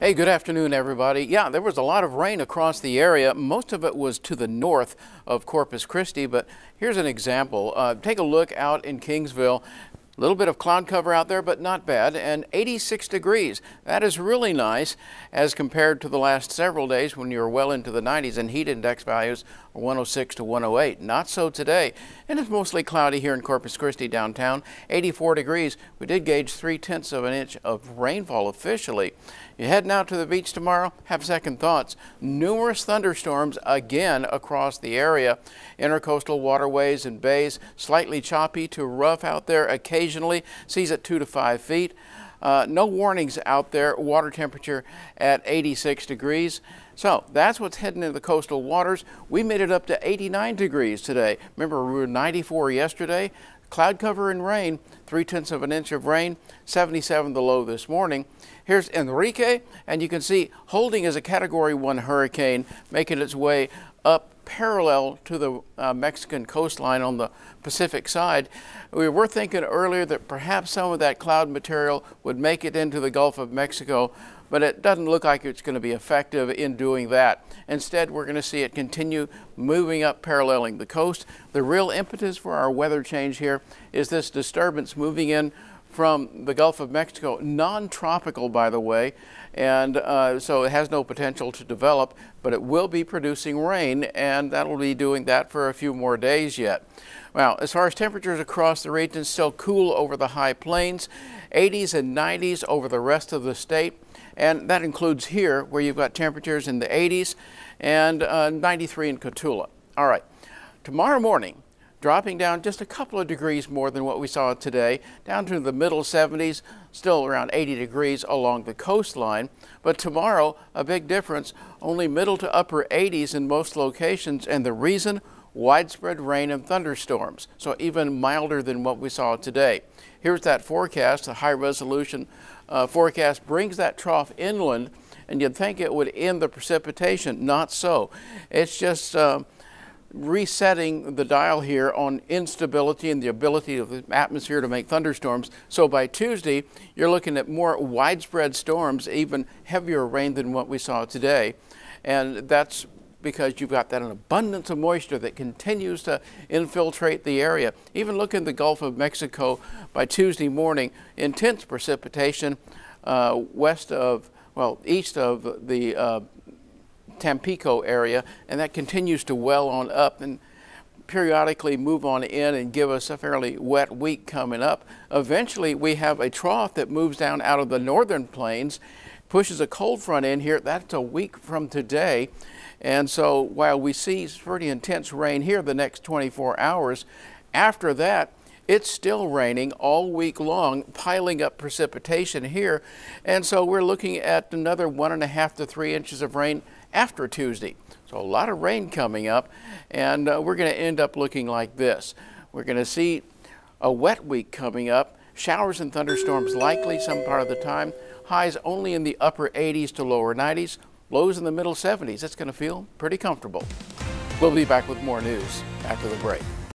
Hey, good afternoon, everybody. Yeah, there was a lot of rain across the area. Most of it was to the north of Corpus Christi, but here's an example. Take a look out in Kingsville. A little bit of cloud cover out there, but not bad, and 86 degrees. That is really nice as compared to the last several days when you were well into the 90s and heat index values are 106 to 108. Not so today, and it's mostly cloudy here in Corpus Christi downtown. 84 degrees. We did gauge 3/10 of an inch of rainfall officially. You heading out to the beach tomorrow? Have second thoughts. Numerous thunderstorms again across the area. Intercoastal waterways and bays slightly choppy to rough out there occasionally. Seas at 2 to 5 feet. No warnings out there. Water temperature at 86 degrees. So that's what's heading into the coastal waters. We made it up to 89 degrees today. Remember, we were 94 yesterday. Cloud cover and rain, 3/10 of an inch of rain, 77 the low this morning. Here's Enrique, and you can see holding as a Category 1 hurricane, making its way up parallel to the Mexican coastline on the Pacific side. We were thinking earlier that perhaps some of that cloud material would make it into the Gulf of Mexico, but it doesn't look like it's going to be effective in doing that. Instead, we're going to see it continue moving up, paralleling the coast. The real impetus for our weather change here is this disturbance moving in from the Gulf of Mexico, non-tropical, by the way, and so it has no potential to develop, but it will be producing rain, and that'll be doing that for a few more days yet. Well, as far as temperatures across the region, still cool over the high plains, 80s and 90s over the rest of the state, and that includes here where you've got temperatures in the 80s and 93 in Cotulla. All right, tomorrow morning, dropping down just a couple of degrees more than what we saw today, down to the middle 70s, still around 80 degrees along the coastline. But tomorrow, a big difference, only middle to upper 80s in most locations, and the reason? Widespread rain and thunderstorms, so even milder than what we saw today. Here's that forecast. The high-resolution forecast brings that trough inland, and you'd think it would end the precipitation. Not so. It's just resetting the dial here on instability and the ability of the atmosphere to make thunderstorms. So by Tuesday, you're looking at more widespread storms, even heavier rain than what we saw today. And that's because you've got that an abundance of moisture that continues to infiltrate the area. Even look in the Gulf of Mexico by Tuesday morning, intense precipitation east of the Tampico area, and that continues to well on up and periodically move on in and give us a fairly wet week coming up. Eventually, we have a trough that moves down out of the northern plains, pushes a cold front in here. That's a week from today. And so while we see pretty intense rain here the next 24 hours, after that, it's still raining all week long, piling up precipitation here. And so we're looking at another 1.5 to 3 inches of rain after Tuesday. So a lot of rain coming up, and we're going to end up looking like this. We're going to see a wet week coming up, showers and thunderstorms likely some part of the time, highs only in the upper 80s to lower 90s, lows in the middle 70s. It's going to feel pretty comfortable. We'll be back with more news after the break.